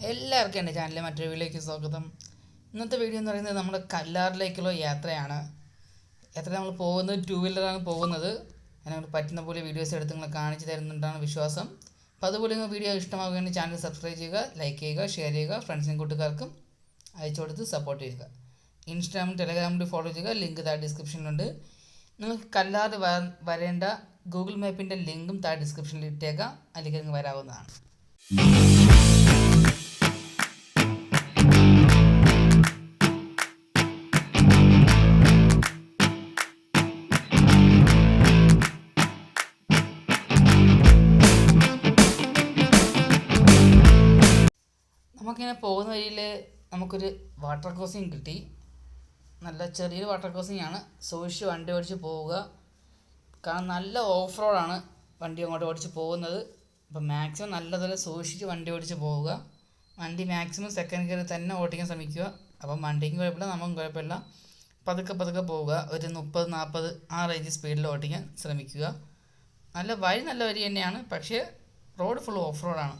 എല്ലാവർക്കും എൻ്റെ ചാനലിലെ മറ്റൊരു വീഡിയോയിലേക്ക് സ്വാഗതം. ഇന്നത്തെ വീഡിയോ എന്ന് പറയുന്നത് നമ്മുടെ കല്ലാറിലേക്കുള്ള യാത്രയാണ്. യാത്ര നമ്മൾ പോകുന്നത് 2 വീലറാണ് പോകുന്നത്. അതിനോട് പറ്റുന്ന പോലെ വീഡിയോസ് എടുത്ത് നിങ്ങൾ കാണിച്ചു തരുന്നുണ്ടാണ് വിശ്വാസം. അപ്പോൾ അതുപോലെ നിങ്ങൾ വീഡിയോ ഇഷ്ടമാകുകയാണെങ്കിൽ ചാനൽ സബ്സ്ക്രൈബ് ചെയ്യുക, ലൈക്ക് ചെയ്യുക, ഷെയർ ചെയ്യുക, ഫ്രണ്ട്സിനും കൂട്ടുകാർക്കും അയച്ചു കൊടുത്ത് സപ്പോർട്ട് ചെയ്യുക. ഇൻസ്റ്റാഗ്രാമിൽ ടെലഗ്രാമിൽ ഫോളോ ചെയ്യുക, ലിങ്ക് താഴെ ഡിസ്ക്രിപ്ഷനിലുണ്ട്. നിങ്ങൾക്ക് കല്ലാറ് വരേണ്ട ഗൂഗിൾ മാപ്പിൻ്റെ ലിങ്കും താഴെ ഡിസ്ക്രിപ്ഷനിൽ ഇട്ടേക്കാം, അതിലേക്ക് നിങ്ങൾക്ക് വരാവുന്നതാണ്. നമുക്കിങ്ങനെ പോകുന്ന വഴിയിൽ നമുക്കൊരു വാട്ടർ ക്രോസിങ് കിട്ടി. നല്ല ചെറിയൊരു വാട്ടർ ക്രോസിങ് ആണ്. സൂക്ഷിച്ച് വണ്ടി ഓടിച്ച് പോവുക, കാരണം നല്ല ഓഫ് റോഡാണ് വണ്ടി അങ്ങോട്ട് ഓടിച്ച് പോകുന്നത്. അപ്പോൾ മാക്സിമം നല്ലതുപോലെ സൂക്ഷിച്ച് വണ്ടി ഓടിച്ച് പോവുക. വണ്ടി മാക്സിമം സെക്കൻഡ് ഗിയറിൽ തന്നെ ഓടിക്കാൻ ശ്രമിക്കുക. അപ്പം വണ്ടിക്കും കുഴപ്പമില്ല, നമുക്കും കുഴപ്പമില്ല. പതുക്കെ പോവുക. ഒരു 30-40 ആ റേഞ്ച് സ്പീഡിൽ ഓടിക്കാൻ ശ്രമിക്കുക. നല്ല വഴി തന്നെയാണ്, പക്ഷേ റോഡ് ഫുൾ ഓഫ് റോഡാണ്.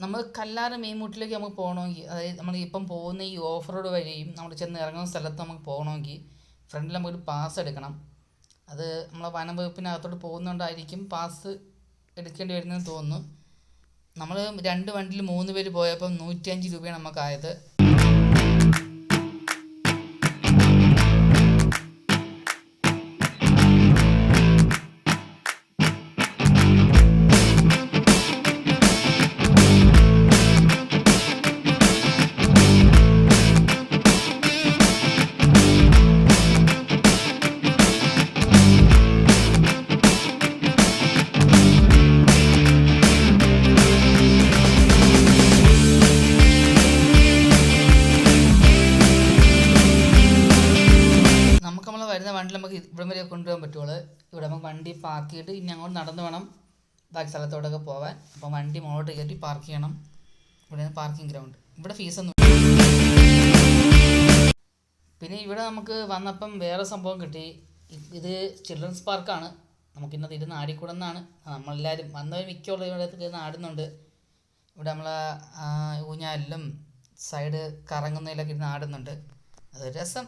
നമ്മൾ കല്ലാറ് മീൻമുട്ടിലേക്ക് നമുക്ക് പോകണമെങ്കിൽ, അതായത് നമ്മൾ ഇപ്പം പോകുന്ന ഈ ഓഫ് റോഡ് വഴിയും നമ്മൾ ചെന്ന് ഇറങ്ങുന്ന സ്ഥലത്ത് നമുക്ക് പോകണമെങ്കിൽ ഫ്രണ്ടിൽ നമുക്കൊരു പാസ് എടുക്കണം. അത് നമ്മളെ വനം വകുപ്പിനകത്തോട്ട് പോകുന്നതുകൊണ്ടായിരിക്കും പാസ് എടുക്കേണ്ടി വരുന്നതെന്ന് തോന്നുന്നു. നമ്മൾ 2 വണ്ടിയിൽ 3 പേര് പോയപ്പം 105 രൂപയാണ് നമുക്കായത്. വരുന്ന വണ്ടി നമുക്ക് ഇവിടെ വരെ കൊണ്ടുപോകാൻ പറ്റുള്ളൂ. ഇവിടെ നമുക്ക് വണ്ടി പാർക്ക് ചെയ്തിട്ട് ഇനി അങ്ങോട്ട് നടന്നു വേണം ബാക്കി സ്ഥലത്തോട്ടൊക്കെ പോകാൻ. അപ്പം വണ്ടി മുകളിലോട്ട് കയറ്റി പാർക്ക് ചെയ്യണം. ഇവിടെ പാർക്കിംഗ് ഗ്രൗണ്ട്. ഇവിടെ ഫീസൊന്നും. പിന്നെ ഇവിടെ നമുക്ക് വന്നപ്പം വേറെ സംഭവം കിട്ടി. ഇത് ചിൽഡ്രൻസ് പാർക്കാണ്. നമുക്കിന്നത് ഇരുന്ന് ആടിക്കൂടെന്നാണ് നമ്മളെല്ലാവരും വന്നവർ മിക്കുള്ള ഇവിടെ ഇരുന്ന് ആടുന്നുണ്ട്. ഇവിടെ നമ്മളെ ഊഞ്ഞാലിലും സൈഡ് കറങ്ങുന്നതിലൊക്കെ ഇരുന്ന് ആടുന്നുണ്ട്. അതൊരു രസം.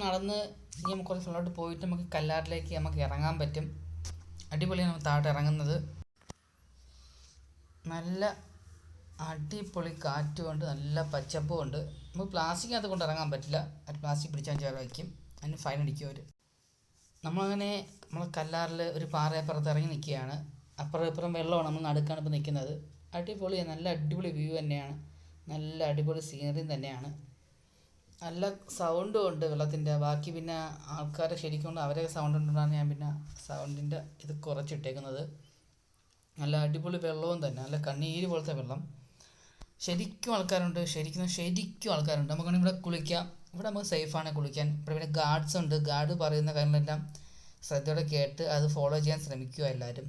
നടന്ന് ഇനി നമുക്ക് കുറച്ച് സ്ഥലത്തോട്ട് പോയിട്ട് നമുക്ക് കല്ലാറിലേക്ക് നമുക്ക് ഇറങ്ങാൻ പറ്റും. അടിപൊളിയാണ് നമുക്ക് താഴോട്ട് ഇറങ്ങുന്നത്. നല്ല അടിപൊളി കാറ്റുമുണ്ട്, നല്ല പച്ചപ്പുമുണ്ട്. നമുക്ക് പ്ലാസ്റ്റിക്കിനകത്ത് കൊണ്ട് ഇറങ്ങാൻ പറ്റില്ല. അത് പ്ലാസ്റ്റിക് പിടിച്ചാൽ ചില വയ്ക്കും, അതിന് ഫൈൻ അടിക്കും അവർ. നമ്മളങ്ങനെ നമ്മൾ കല്ലാറിൽ ഒരു പാറയപ്പുറത്ത് ഇറങ്ങി നിൽക്കുകയാണ്. അപ്പുറം ഇപ്പുറം വെള്ളമാണ്, നമ്മൾ നടുക്കാണ് ഇപ്പോൾ നിൽക്കുന്നത്. അടിപൊളിയാണ്, നല്ല അടിപൊളി വ്യൂ തന്നെയാണ്, നല്ല അടിപൊളി സീനറി തന്നെയാണ്. നല്ല സൗണ്ടും ഉണ്ട് വെള്ളത്തിൻ്റെ. ബാക്കി പിന്നെ ആൾക്കാരെ ശരിക്കും അവരെ സൗണ്ട് ഉണ്ടെന്നാണ് ഞാൻ പിന്നെ സൗണ്ടിൻ്റെ ഇത് കുറച്ചിട്ടേക്കുന്നത്. നല്ല അടിപൊളി വെള്ളവും തന്നെ, നല്ല കണ്ണീര് പോലത്തെ വെള്ളം. ശരിക്കും ആൾക്കാരുണ്ട്, ശരിക്കും ആൾക്കാരുണ്ട്. നമുക്കാണെങ്കിൽ ഇവിടെ കുളിക്കാം. ഇവിടെ നമുക്ക് സേഫാണ് കുളിക്കാൻ. ഇവിടെ പിന്നെ ഗാർഡ്സ് ഉണ്ട്. ഗാർഡ് പറയുന്ന കാര്യങ്ങളെല്ലാം ശ്രദ്ധയോടെ കേട്ട് അത് ഫോളോ ചെയ്യാൻ ശ്രമിക്കുക എല്ലാവരും.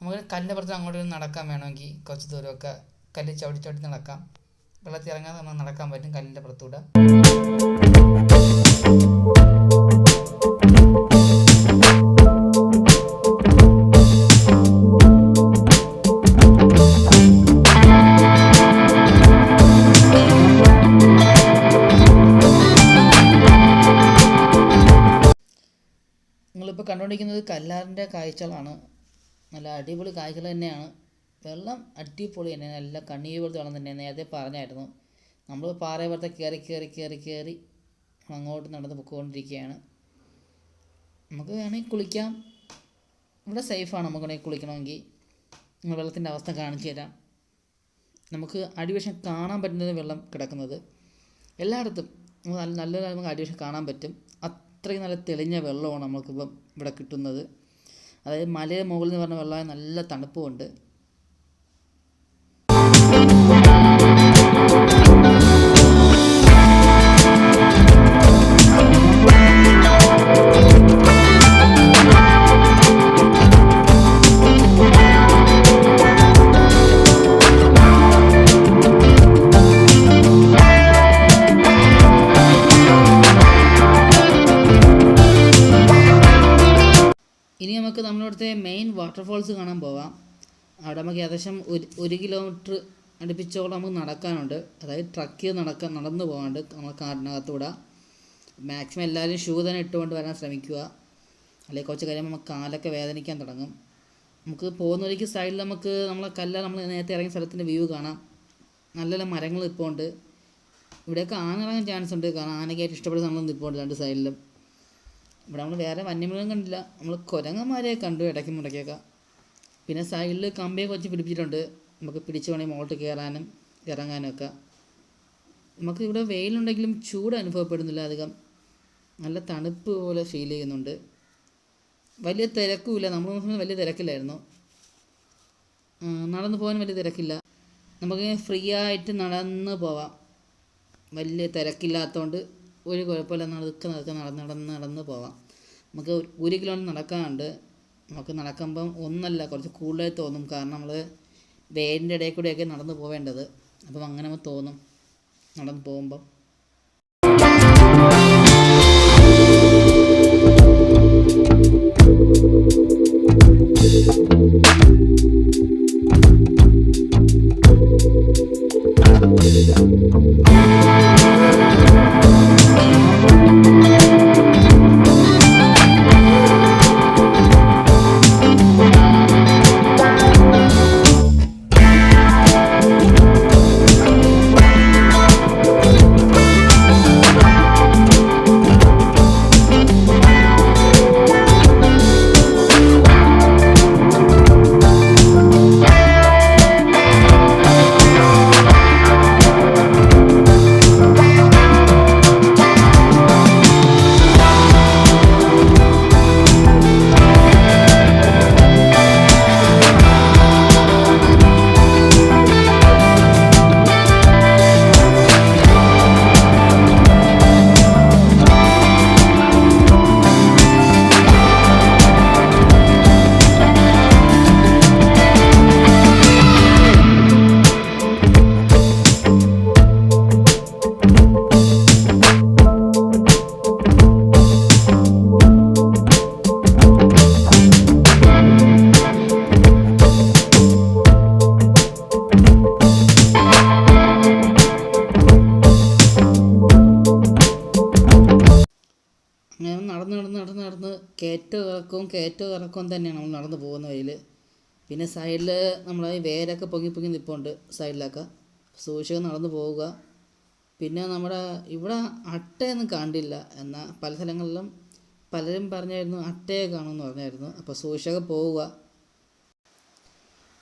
നമുക്ക് കല്ലിൻ്റെ അങ്ങോട്ട് നടക്കാൻ വേണമെങ്കിൽ കുറച്ച് ദൂരമൊക്കെ കല്ല് ചവിട്ടി നടക്കാം. വെള്ളത്തിൽ ഇറങ്ങാതെ നമുക്ക് നടക്കാൻ പറ്റും കല്ലിൻ്റെ പുറത്തൂടെ. കണ്ടുകൊണ്ടിരിക്കുന്നത് കല്ലാറിൻ്റെ കാഴ്ചകളാണ്. നല്ല അടിപൊളി കാഴ്ചകൾ തന്നെയാണ്. വെള്ളം അടിപൊളി തന്നെയാണ്. നല്ല കണ്ണീർ പോലത്തെ വെള്ളം തന്നെയാണ്. നേരത്തെ പറഞ്ഞായിരുന്നു. നമ്മൾ പാറയപ്പുറത്തെ കയറി അങ്ങോട്ട് നടന്ന് പൊയ്ക്കൊണ്ടിരിക്കുകയാണ്. നമുക്ക് വേണമെങ്കിൽ കുളിക്കാം. ഇവിടെ സേഫാണ്. നമുക്ക് വേണമെങ്കിൽ കുളിക്കണമെങ്കിൽ. വെള്ളത്തിൻ്റെ അവസ്ഥ കാണിച്ചു തരാം. നമുക്ക് അടിവശം കാണാൻ പറ്റുന്നത് വെള്ളം കിടക്കുന്നത് എല്ലായിടത്തും നല്ലൊരു നമുക്ക് അടിവശം കാണാൻ പറ്റും. അത്രയും നല്ല തെളിഞ്ഞ വെള്ളമാണ് നമുക്കിപ്പം ഇവിടെ കിട്ടുന്നത്. അതായത് മലയുടെ മുകളിൽ നിന്ന് പറഞ്ഞ വെള്ളമായ നല്ല തണുപ്പുമുണ്ട്. ഇനി നമുക്ക് നമ്മളിവിടുത്തെ മെയിൻ വാട്ടർഫോൾസ് കാണാൻ പോവാം. അവിടെ നമുക്ക് ഏകദേശം 1 കിലോമീറ്റർ അടുപ്പിച്ചോളം നമുക്ക് നടക്കാനുണ്ട്. അതായത് ട്രക്ക് ചെയ്ത് നടന്നു പോകാണ്ട് നമ്മൾ കാടിനകത്തൂടെ. മാക്സിമം എല്ലാവരും ഷൂ തന്നെ ഇട്ടുകൊണ്ട് വരാൻ ശ്രമിക്കുക. അല്ലെങ്കിൽ കുറച്ച് കഴിയുമ്പോൾ നമുക്ക് കാലൊക്കെ വേദനിക്കാൻ തുടങ്ങും. നമുക്ക് പോകുന്ന വഴിക്ക് സൈഡിൽ നമുക്ക് നമ്മൾ നേരത്തെ ഇറങ്ങിയ സ്ഥലത്തിൻ്റെ വ്യൂ കാണാം. നല്ല നല്ല മരങ്ങൾ ഇപ്പോൾ ഉണ്ട്. ഇവിടെയൊക്കെ ആന ഇറങ്ങാൻ ചാൻസ് ഉണ്ട്. കാരണം ആനയ്ക്കായിട്ട് ഇഷ്ടപ്പെടുന്ന സാധനങ്ങൾ ഇപ്പോൾ ഉണ്ട് 2 സൈഡിലും. ഇവിടെ നമ്മൾ വേറെ വന്യമൃഗം കണ്ടില്ല. നമ്മൾ കുരങ്ങന്മാരെ കണ്ടു ഇടയ്ക്കൊക്കെ. പിന്നെ സൈഡിൽ കമ്പിയൊക്കെ വെച്ച് പിടിപ്പിച്ചിട്ടുണ്ട്. നമുക്ക് പിടിച്ച് വേണമെങ്കിൽ മുകളിൽ കയറാനും ഇറങ്ങാനും ഒക്കെ. നമുക്ക് ഇവിടെ വെയിലുണ്ടെങ്കിലും ചൂട് അനുഭവപ്പെടുന്നില്ല അധികം. നല്ല തണുപ്പ് പോലെ ഫീൽ ചെയ്യുന്നുണ്ട്. വലിയ തിരക്കുമില്ല. നമ്മൾ വലിയ തിരക്കില്ലായിരുന്നു. നടന്നു പോകാൻ വലിയ തിരക്കില്ല. നമുക്ക് ഫ്രീ ആയിട്ട് നടന്ന് പോവാം. വലിയ തിരക്കില്ലാത്തതുകൊണ്ട് ഒരു കുഴപ്പമില്ല. നടന്ന് പോവാം. നമുക്ക് 1 കിലോമീറ്റർ നടക്കാനുണ്ട്. നമുക്ക് നടക്കുമ്പം ഒന്നല്ല കുറച്ച് കൂടുതലായി തോന്നും. കാരണം നമ്മൾ വേരിൻ്റെ ഇടയിൽ കൂടെയൊക്കെ നടന്നു പോവേണ്ടത്. അപ്പം അങ്ങനെ നമുക്ക് തോന്നും നടന്ന് പോകുമ്പം. നടന്ന് കയറ്റവും ഇറക്കവും തന്നെയാണ് നമ്മൾ നടന്നു പോകുന്ന വഴിയിൽ. പിന്നെ സൈഡിൽ നമ്മളെ വേരൊക്കെ പൊങ്ങി നിൽപ്പുണ്ട് സൈഡിലൊക്കെ. സൂക്ഷിച്ച് നടന്നു പോവുക. പിന്നെ നമ്മുടെ ഇവിടെ അട്ടയൊന്നും കണ്ടില്ല. എന്നാൽ പല സ്ഥലങ്ങളിലും പലരും പറഞ്ഞായിരുന്നു അട്ടയെ കാണുമെന്ന് പറഞ്ഞായിരുന്നു. അപ്പോൾ സൂക്ഷിച്ചൊക്കെ പോവുക.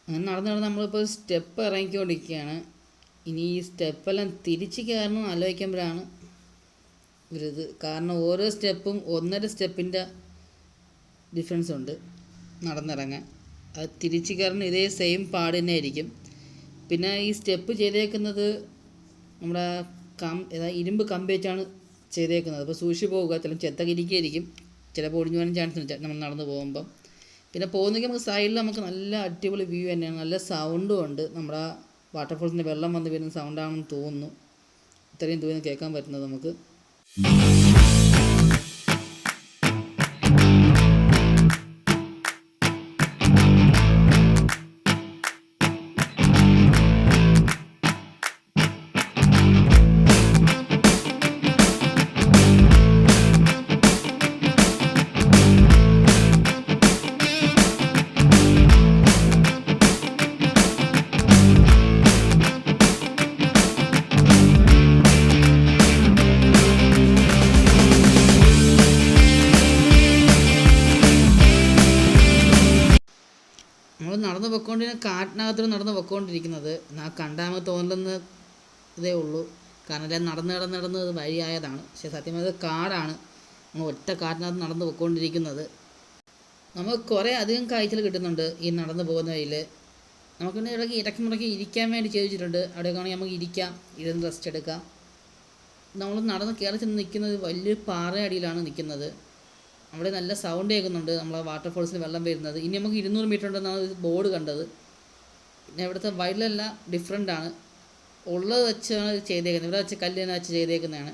അങ്ങനെ നടന്ന് നമ്മളിപ്പോൾ സ്റ്റെപ്പ് ഇറങ്ങിക്കൊണ്ടിരിക്കുകയാണ്. ഇനി ഈ സ്റ്റെപ്പെല്ലാം തിരിച്ച് കയറണം ആലോചിക്കുമ്പോഴാണ് ഒരിത്. കാരണം ഓരോ സ്റ്റെപ്പും 1.5 സ്റ്റെപ്പിൻ്റെ ഡിഫറൻസ് ഉണ്ട് നടന്നിറങ്ങാൻ. അത് തിരിച്ച് കയറുന്ന ഇതേ സെയിം പാട് തന്നെ ആയിരിക്കും. പിന്നെ ഈ സ്റ്റെപ്പ് ചെയ്തേക്കുന്നത് നമ്മുടെ ഇരുമ്പ് കമ്പി വെച്ചാണ് ചെയ്തേക്കുന്നത്. അപ്പോൾ സൂക്ഷിച്ച് പോവുക. ചിലപ്പോൾ ചെത്തൊക്കെ ഇരിക്കുകയായിരിക്കും. ചിലപ്പോൾ ഒടിഞ്ഞു പോകാൻ ചാൻസ് ഉണ്ട് നമ്മൾ നടന്ന് പോകുമ്പം. പിന്നെ പോകുന്നെങ്കിൽ നമുക്ക് സൈഡിൽ നമുക്ക് നല്ല അടിപൊളി വ്യൂ തന്നെയാണ്. നല്ല സൗണ്ടും ഉണ്ട്. നമ്മുടെ വാട്ടർഫോൾസിൻ്റെ വെള്ളം വന്ന് വരുന്ന സൗണ്ടാണെന്ന് തോന്നുന്നു. ഇത്രയും ദൂരം കേൾക്കാൻ പറ്റുന്നത് നമുക്ക്. നമ്മളിങ്ങനെ കാട്ടിനകത്തോട് നടന്ന് പൊയ്ക്കൊണ്ടിരിക്കുന്നത്. ആ കണ്ടാൽ തോന്നുന്ന ഇതേ ഉള്ളൂ, കാരണം എല്ലാം നടന്ന് ഇത് വഴിയായതാണ്. പക്ഷേ സത്യം അത് കാടാണ്. നമ്മൾ ഒറ്റ കാട്ടിനകത്ത് നടന്ന് പൊയ്ക്കൊണ്ടിരിക്കുന്നത്. നമുക്ക് കുറേ അധികം കാഴ്ചകൾ കിട്ടുന്നുണ്ട് ഈ നടന്നു പോകുന്ന വഴിയിൽ. നമുക്ക് ഇടയ്ക്ക് മുറയ്ക്ക് ഇരിക്കാൻ വേണ്ടി ചോദിച്ചിട്ടുണ്ട്. അവിടെയൊക്കെ ആണെങ്കിൽ നമുക്ക് ഇരിക്കാം, ഇരുന്ന് റെസ്റ്റ് എടുക്കാം. നമ്മൾ നടന്ന് കയറി ചെന്ന് നിൽക്കുന്നത് വലിയൊരു പാറയടിയിലാണ് നിൽക്കുന്നത്. അവിടെ നല്ല സൗണ്ട് കേൾക്കുന്നുണ്ട്, നമ്മളെ വാട്ടർഫോൾസിൽ വെള്ളം വരുന്നത്. ഇനി നമുക്ക് 200 മീറ്റർ ഉണ്ടെന്നാണ് ബോർഡ് കണ്ടത്. പിന്നെ ഇവിടുത്തെ വഴിലെല്ലാം ഡിഫറെൻ്റാണ്, ഉള്ളത് വെച്ചാണ് ചെയ്തേക്കുന്നത്. ഇവിടെ വെച്ച് കല്ല് തന്നെ വെച്ച് ചെയ്തേക്കുന്നതാണ്.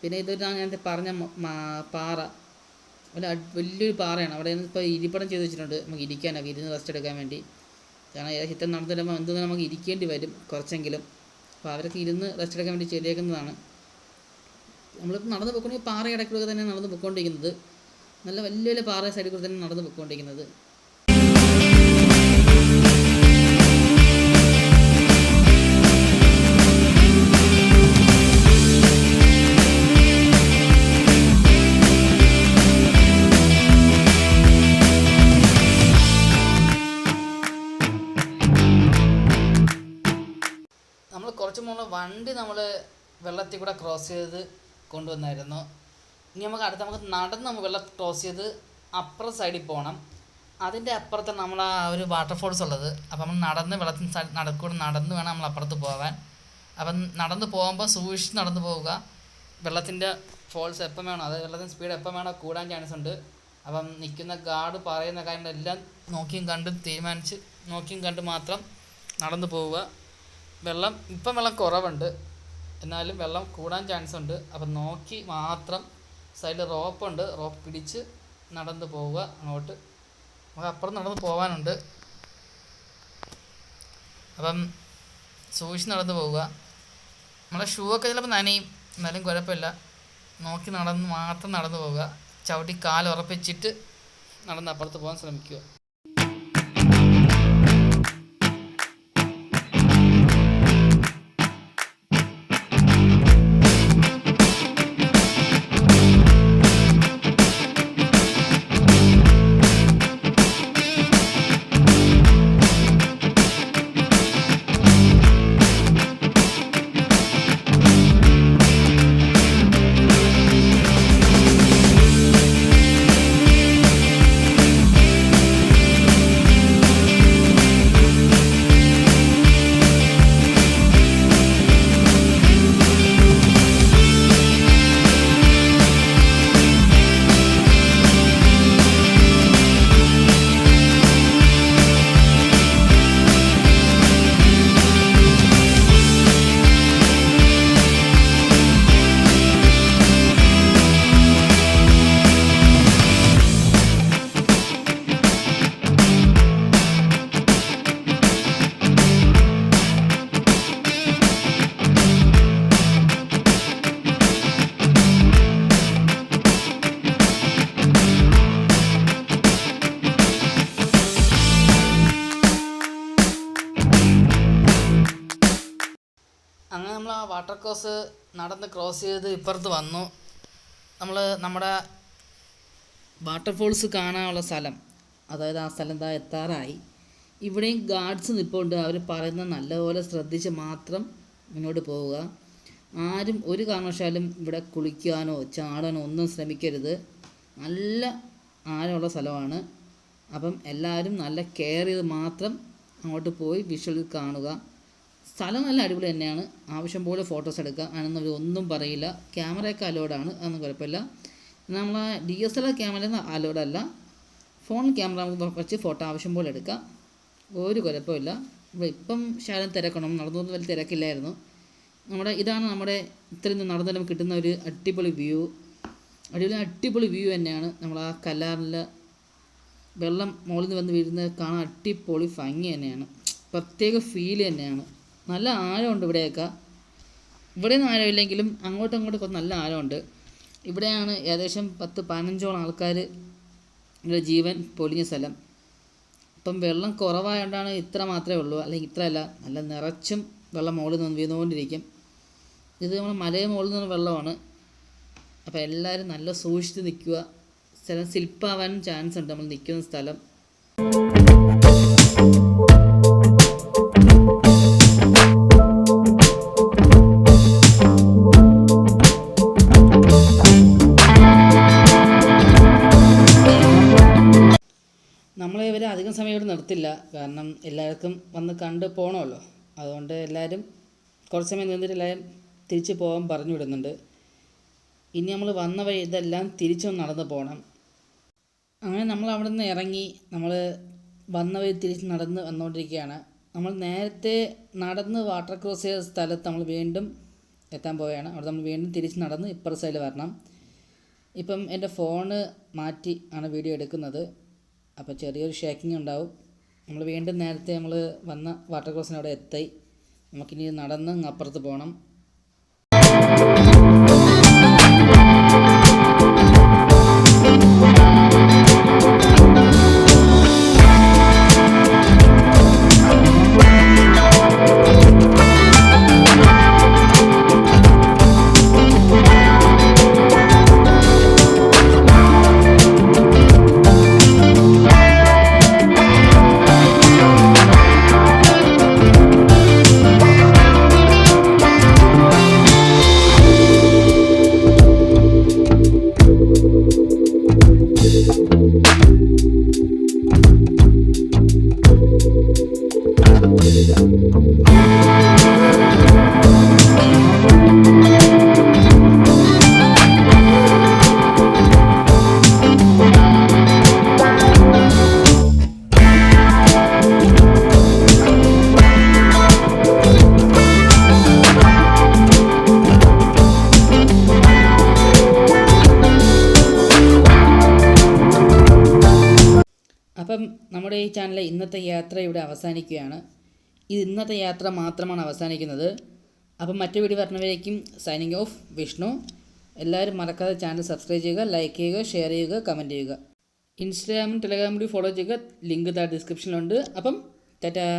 പിന്നെ ഇതൊരു ഞാൻ പറഞ്ഞ പാറ വലിയൊരു പാറയാണ്. അവിടെ ഇപ്പോൾ ഇരിപ്പിടം ചെയ്ത് വെച്ചിട്ടുണ്ട്, നമുക്ക് ഇരിക്കാനൊക്കെ, ഇരുന്ന് റെസ്റ്റ് എടുക്കാൻ വേണ്ടി. കാരണം ഏകദേശം ഇത്ര നടന്നു വരുമ്പോൾ എന്തെങ്കിലും നമുക്ക് ഇരിക്കേണ്ടി വരും കുറച്ചെങ്കിലും. അപ്പോൾ അവരൊക്കെ ഇരുന്ന് റെസ്റ്റ് എടുക്കാൻ വേണ്ടി ചെയ്തേക്കുന്നതാണ്. നമ്മളിപ്പോൾ നടന്ന് പോയിക്കൊണ്ടെങ്കിൽ പാറ ഇടയ്ക്കൂടെ തന്നെ നടന്ന് പോയിക്കൊണ്ടിരിക്കുന്നത്. നല്ല വലിയ വലിയ പാറ സൈഡിൽ കൂടെ തന്നെ നടന്ന് പോയിക്കൊണ്ടിരിക്കുന്നത്. നമ്മൾ കുറച്ച് മുമ്പ് വണ്ടി നമ്മൾ വെള്ളത്തിൽ കൂടെ ക്രോസ് ചെയ്ത് കൊണ്ടുവന്നായിരുന്നു. ഇനി നമുക്ക് നടന്ന് വെള്ളം ക്രോസ് ചെയ്ത് അപ്പുറം സൈഡിൽ പോകണം. അതിൻ്റെ അപ്പുറത്താണ് നമ്മൾ ആ ഒരു വാട്ടർഫോൾസ് ഉള്ളത്. അപ്പം നമ്മൾ നടന്ന് വെള്ളത്തിന് നടന്ന് വേണം നമ്മൾ അപ്പുറത്ത് പോകാൻ. അപ്പം നടന്ന് പോകുമ്പോൾ സൂക്ഷിച്ച് നടന്ന് പോവുക. വെള്ളത്തിൻ്റെ ഫോൾസ് എപ്പം വേണോ, അതായത് വെള്ളത്തിൻ്റെ സ്പീഡ് എപ്പം വേണോ കൂടാൻ ചാൻസ് ഉണ്ട്. അപ്പം നിൽക്കുന്ന ഗാർഡ് പറയുന്ന കാര്യങ്ങളെല്ലാം നോക്കിയും കണ്ട് മാത്രം നടന്നു പോവുക. ഇപ്പം വെള്ളം കുറവുണ്ട്, എന്നാലും വെള്ളം കൂടാൻ ചാൻസ് ഉണ്ട്. അപ്പം നോക്കി മാത്രം. സൈഡിൽ റോപ്പുണ്ട്, റോപ്പ് പിടിച്ച് നടന്ന് പോവുക. അങ്ങോട്ട് നമുക്ക് അപ്പുറം നടന്ന് പോകാനുണ്ട്. അപ്പം സൂക്ഷിച്ച് നടന്ന് പോവുക. നമ്മളെ ഷൂ ഒക്കെ ചിലപ്പോൾ നനയും, എന്നാലും കുഴപ്പമില്ല. നോക്കി മാത്രം നടന്ന് പോവുക. ചവിട്ടി കാൽ ഉറപ്പിച്ചിട്ട് നടന്ന് അപ്പുറത്ത് പോകാൻ ശ്രമിക്കുക. അങ്ങനെ നമ്മൾ ആ വാട്ടർ കോഴ്സ് നടന്ന് ക്രോസ് ചെയ്ത് ഇപ്പുറത്ത് വന്നു. നമ്മുടെ വാട്ടർഫോൾസ് കാണാനുള്ള സ്ഥലം, അതായത് ആ സ്ഥലം എത്താറായി. ഇവിടെയും ഗാർഡ്സ് നിൽപ്പുണ്ട്. അവർ പറയുന്നത് നല്ലപോലെ ശ്രദ്ധിച്ച് മാത്രം മുന്നോട്ട് പോവുക. ആരും ഒരു കാരണവശാലും ഇവിടെ കുളിക്കാനോ ചാടാനോ ഒന്നും ശ്രമിക്കരുത്. നല്ല ആഴമുള്ള സ്ഥലമാണ്. അപ്പം എല്ലാവരും നല്ല കെയർ ചെയ്ത് മാത്രം അങ്ങോട്ട് പോയി വിഷ്വൽ കാണുക. സ്ഥലം നല്ല അടിപൊളി തന്നെയാണ്. ആവശ്യം പോലെ ഫോട്ടോസ് എടുക്കുക, അതിനൊന്നും ഒന്നും പറയില്ല. ക്യാമറയൊക്കെ അലോഡാണ്, അതൊന്നും കുഴപ്പമില്ല. നമ്മളെ DSLR ക്യാമറ അലോഡല്ല. ഫോൺ ക്യാമറ നമുക്ക് വെച്ച് ഫോട്ടോ ആവശ്യം പോലെ എടുക്കാം, ഒരു കുഴപ്പമില്ല. ഇവിടെ ഇപ്പം ശാലം തിരക്കണം, നടന്നു വലിയ തിരക്കില്ലായിരുന്നു. ഇതാണ് നമ്മുടെ ഇത്രയും നടന്നു നമുക്ക് കിട്ടുന്ന ഒരു അടിപൊളി വ്യൂ തന്നെയാണ്. നമ്മൾ ആ കല്ലാറിൽ വെള്ളം മുകളിൽ നിന്ന് വന്ന് വീഴുന്നത് കാണാൻ അടിപൊളി ഭംഗി തന്നെയാണ്, പ്രത്യേക ഫീൽ തന്നെയാണ്. നല്ല ആഴമുണ്ട് ഇവിടെയൊക്കെ. ഇവിടെയൊന്നും ആഴമില്ലെങ്കിലും അങ്ങോട്ടും നല്ല ആഴമുണ്ട്. ഇവിടെയാണ് ഏകദേശം 10-15ഓളം ആൾക്കാർ ജീവൻ പൊലിഞ്ഞ സ്ഥലം. ഇപ്പം വെള്ളം കുറവായതുകൊണ്ടാണ് ഇത്ര മാത്രമേ ഉള്ളൂ, അല്ലെങ്കിൽ ഇത്രയല്ല, നല്ല നിറച്ചും വെള്ളം മുകളിൽ നിന്ന് വീണുകൊണ്ടിരിക്കും. ഇത് നമ്മൾ മലയുടെ മുകളിൽ നിന്ന് വെള്ളമാണ്. അപ്പോൾ എല്ലാവരും നല്ല സൂക്ഷിച്ച് നിൽക്കുക. സ്ഥലം സ്ലിപ്പാവാനും ചാൻസ് ഉണ്ട് നമ്മൾ നിൽക്കുന്ന സ്ഥലം. അധികം സമയം ഇവിടെ നിർത്തില്ല, കാരണം എല്ലാവർക്കും വന്ന് കണ്ട് പോകണമല്ലോ. അതുകൊണ്ട് എല്ലാവരും കുറച്ച് സമയം നിന്നിട്ട് എല്ലാവരും തിരിച്ച് പോകാൻ പറഞ്ഞു വിടുന്നുണ്ട്. ഇനി നമ്മൾ വന്ന വഴി ഇതെല്ലാം തിരിച്ചൊന്ന് നടന്ന് പോകണം. അങ്ങനെ നമ്മൾ അവിടെ നിന്ന് ഇറങ്ങി നമ്മൾ വന്ന വഴി തിരിച്ച് നടന്ന് വന്നുകൊണ്ടിരിക്കുകയാണ്. നമ്മൾ നേരത്തെ നടന്ന് വാട്ടർ ക്രോസ് ചെയ്ത സ്ഥലത്ത് നമ്മൾ വീണ്ടും എത്താൻ പോവുകയാണ്. അവിടെ നമ്മൾ വീണ്ടും തിരിച്ച് നടന്ന് ഇപ്പുറ സൈഡിൽ വരണം. ഇപ്പം എൻ്റെ ഫോണ് മാറ്റി ആണ് വീഡിയോ എടുക്കുന്നത്, അപ്പോൾ ചെറിയൊരു ഷേക്കിംഗ് ഉണ്ടാവും. നമ്മൾ വീണ്ടും നേരത്തെ നമ്മൾ വന്ന വാട്ടർ ക്രോസിന് അവിടെ എത്തി. നമുക്കിനി നടന്ന് അപ്പുറത്ത് പോകണം. അപ്പം നമ്മുടെ ഈ ചാനലിലെ ഇന്നത്തെ യാത്ര ഇവിടെ അവസാനിക്കുകയാണ്. ഇത് ഇന്നത്തെ യാത്ര മാത്രമാണ് അവസാനിക്കുന്നത്. അപ്പം മറ്റു വീഡിയോ പറഞ്ഞവരേക്കും സൈനിങ് ഓഫ് വിഷ്ണു. എല്ലാവരും മറക്കാതെ ചാനൽ സബ്സ്ക്രൈബ് ചെയ്യുക, ലൈക്ക് ചെയ്യുക, ഷെയർ ചെയ്യുക, കമൻറ്റ് ചെയ്യുക. ഇൻസ്റ്റാഗ്രാമും ടെലഗ്രാമും കൂടി ഫോളോ ചെയ്യുക. ലിങ്ക് താഴെ ഡിസ്ക്രിപ്ഷനിലുണ്ട്. അപ്പം ടാറ്റാ.